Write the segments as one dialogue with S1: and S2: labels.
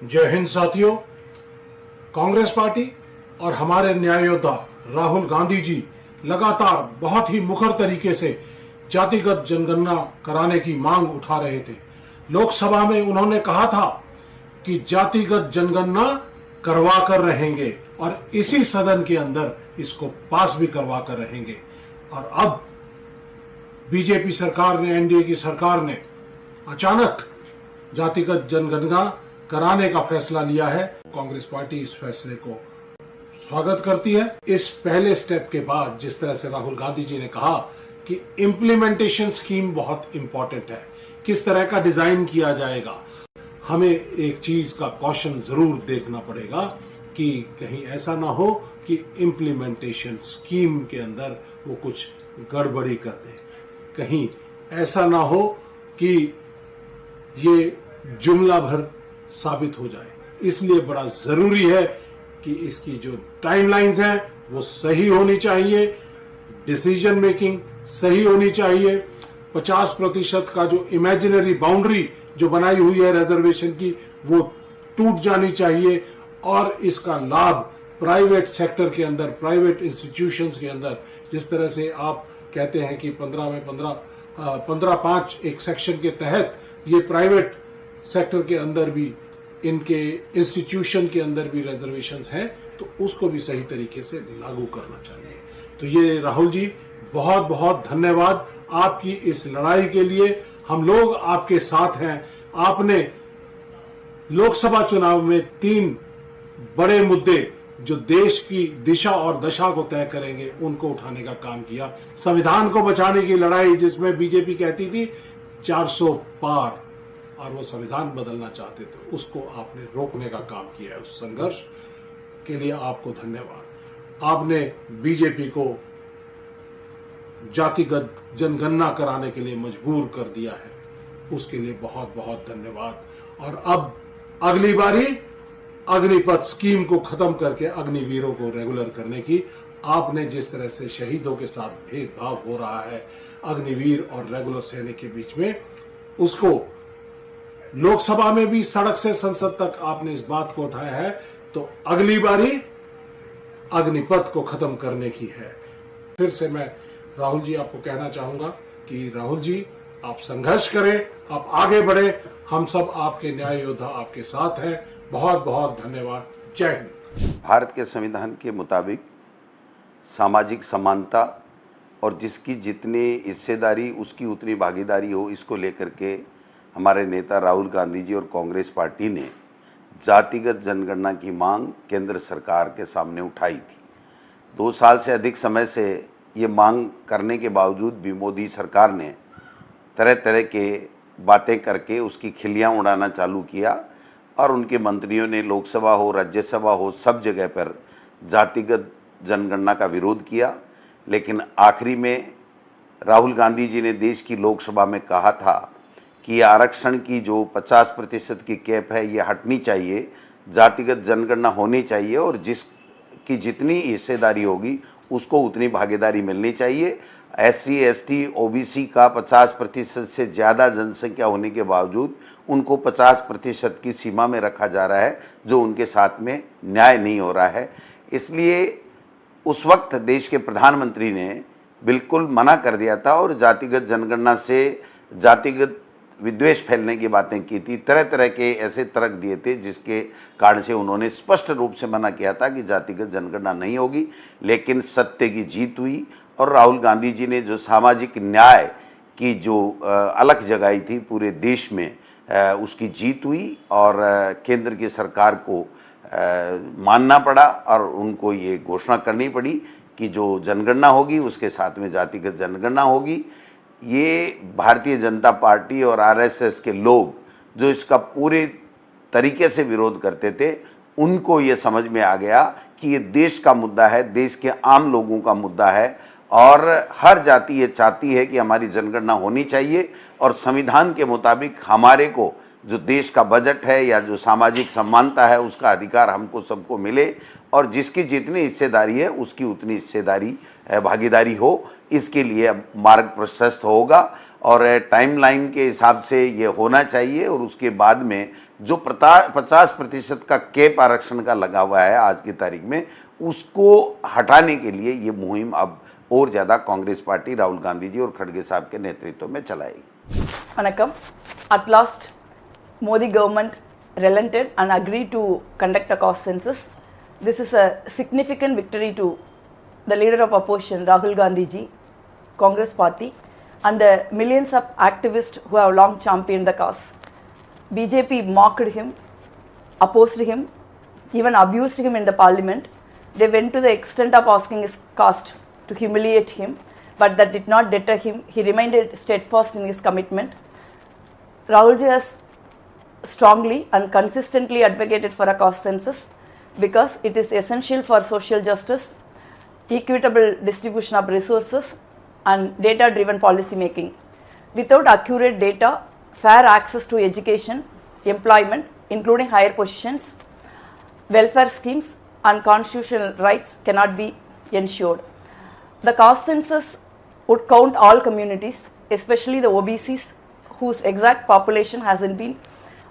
S1: जय हिंद साथियों। कांग्रेस पार्टी और हमारे न्याय योद्धा राहुल गांधी जी लगातार बहुत ही मुखर तरीके से जातिगत जनगणना कराने की मांग उठा रहे थे। लोकसभा में उन्होंने कहा था कि जातिगत जनगणना करवा कर रहेंगे और इसी सदन के अंदर इसको पास भी करवा कर रहेंगे। और अब बीजेपी सरकार ने, एनडीए की सरकार ने अचानक जातिगत जनगणना कराने का फैसला लिया है। कांग्रेस पार्टी इस फैसले को स्वागत करती है। इस पहले स्टेप के बाद जिस तरह से राहुल गांधी जी ने कहा कि इम्प्लीमेंटेशन स्कीम बहुत इंपॉर्टेंट है, किस तरह का डिजाइन किया जाएगा, हमें एक चीज का कॉशन जरूर देखना पड़ेगा कि कहीं ऐसा ना हो कि इम्प्लीमेंटेशन स्कीम के अंदर वो कुछ गड़बड़ी कर दे, कहीं ऐसा ना हो कि ये जुमला भर साबित हो जाए। इसलिए बड़ा जरूरी है कि इसकी जो टाइमलाइंस हैं वो सही होनी चाहिए, डिसीजन मेकिंग सही होनी चाहिए। 50% का जो इमेजिनरी बाउंड्री जो बनाई हुई है रिजर्वेशन की वो टूट जानी चाहिए और इसका लाभ प्राइवेट सेक्टर के अंदर, प्राइवेट इंस्टीट्यूशंस के अंदर, जिस तरह से आप कहते हैं कि 15 में 15 एक सेक्शन के तहत ये प्राइवेट सेक्टर के अंदर भी, इनके इंस्टीट्यूशन के अंदर भी रिजर्वेशंस हैं, तो उसको भी सही तरीके से लागू करना चाहिए। तो ये राहुल जी, बहुत बहुत धन्यवाद आपकी इस लड़ाई के लिए। हम लोग आपके साथ हैं। आपने लोकसभा चुनाव में 3 बड़े मुद्दे जो देश की दिशा और दशा को तय करेंगे उनको उठाने का काम किया। संविधान को बचाने की लड़ाई, जिसमें बीजेपी कहती थी 400 पार और वो संविधान बदलना चाहते थे, उसको आपने रोकने का काम किया है। उस संघर्ष के लिए आपको धन्यवाद। आपने बीजेपी को जातिगत जनगणना कराने के लिए मजबूर कर दिया है, उसके लिए बहुत बहुत धन्यवाद। और अब अगली बारी अग्निपथ स्कीम को खत्म करके अग्निवीरों को रेगुलर करने की, आपने जिस तरह से शहीदों के साथ भेदभाव हो रहा है अग्निवीर और रेगुलर सैनिक के बीच में, उसको लोकसभा में भी, सड़क से संसद तक आपने इस बात को उठाया है, तो अगली बारी अग्निपथ को खत्म करने की है। फिर से मैं राहुल जी आपको कहना चाहूंगा कि राहुल जी, आप संघर्ष करें, आप आगे बढ़े, हम सब आपके न्याय योद्धा आपके साथ हैं। बहुत बहुत धन्यवाद। जय हिंद।
S2: भारत के संविधान के मुताबिक सामाजिक समानता और जिसकी जितनी हिस्सेदारी उसकी उतनी भागीदारी हो, इसको लेकर के हमारे नेता राहुल गांधी जी और कांग्रेस पार्टी ने जातिगत जनगणना की मांग केंद्र सरकार के सामने उठाई थी। 2 साल से अधिक समय से ये मांग करने के बावजूद भी मोदी सरकार ने तरह तरह के बातें करके उसकी खिल्लियाँ उड़ाना चालू किया और उनके मंत्रियों ने लोकसभा हो, राज्यसभा हो, सब जगह पर जातिगत जनगणना का विरोध किया। लेकिन आखिरी में राहुल गांधी जी ने देश की लोकसभा में कहा था कि आरक्षण की जो 50% की कैप है ये हटनी चाहिए, जातिगत जनगणना होनी चाहिए और जिसकी जितनी हिस्सेदारी होगी उसको उतनी भागीदारी मिलनी चाहिए। SC, ST, OBC का 50% से ज़्यादा जनसंख्या होने के बावजूद उनको 50% की सीमा में रखा जा रहा है, जो उनके साथ में न्याय नहीं हो रहा है। इसलिए उस वक्त देश के प्रधानमंत्री ने बिल्कुल मना कर दिया था और जातिगत जनगणना से जातिगत विद्वेष फैलने की बातें की थी। तरह तरह के ऐसे तर्क दिए थे जिसके कारण से उन्होंने स्पष्ट रूप से मना किया था कि जातिगत जनगणना नहीं होगी। लेकिन सत्य की जीत हुई और राहुल गांधी जी ने जो सामाजिक न्याय की जो अलख जगाई थी पूरे देश में, उसकी जीत हुई और केंद्र की सरकार को मानना पड़ा और उनको ये घोषणा करनी पड़ी कि जो जनगणना होगी उसके साथ में जातिगत जनगणना होगी। ये भारतीय जनता पार्टी और RSS के लोग जो इसका पूरे तरीके से विरोध करते थे, उनको ये समझ में आ गया कि ये देश का मुद्दा है, देश के आम लोगों का मुद्दा है और हर जाति ये चाहती है कि हमारी जनगणना होनी चाहिए और संविधान के मुताबिक हमारे को जो देश का बजट है या जो सामाजिक समानता है उसका अधिकार हमको सबको मिले और जिसकी जितनी हिस्सेदारी है उसकी उतनी हिस्सेदारी भागीदारी हो। इसके लिए अब मार्ग प्रशस्त होगा और टाइमलाइन के हिसाब से ये होना चाहिए। और उसके बाद में जो 50% का कैप आरक्षण का लगा हुआ है आज की तारीख में, उसको हटाने के लिए ये मुहिम अब और ज़्यादा कांग्रेस पार्टी राहुल गांधी जी और खड़गे साहब के नेतृत्व में चलाएगी।
S3: Vanakkam. At last, Modi government relented and agreed to conduct a caste census. This is a significant victory to the leader of opposition, Rahul Gandhi ji, Congress party, and the millions of activists who have long championed the cause. BJP mocked him, opposed him, even abused him in the parliament. They went to the extent of asking his caste to humiliate him, but that did not deter him. He remained steadfast in his commitment. Rahul ji has strongly and consistently advocated for a caste census because it is essential for social justice, equitable distribution of resources, and data-driven policy making. Without accurate data, fair access to education, employment, including higher positions, welfare schemes, and constitutional rights cannot be ensured. The caste census would count all communities, especially the OBCs, whose exact population hasn't been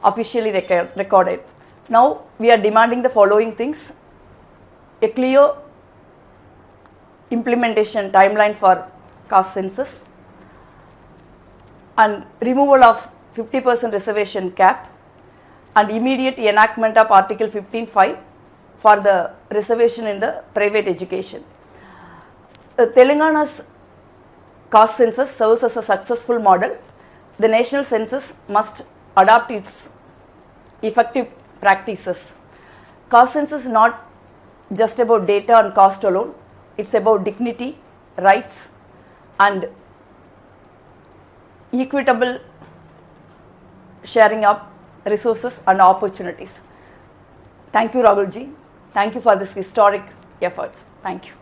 S3: officially recorded. Now we are demanding the following things: a clear implementation timeline for caste census, and removal of 50% reservation cap, and immediate enactment of Article 15(5) for the reservation in the private education. Telangana's caste census serves as a successful model. The national census must adopt its effective practices. Caste census is not just about data and caste alone. It's about dignity, rights, and equitable sharing of resources and opportunities. Thank you, Rahul ji. Thank you for this historic efforts. Thank you.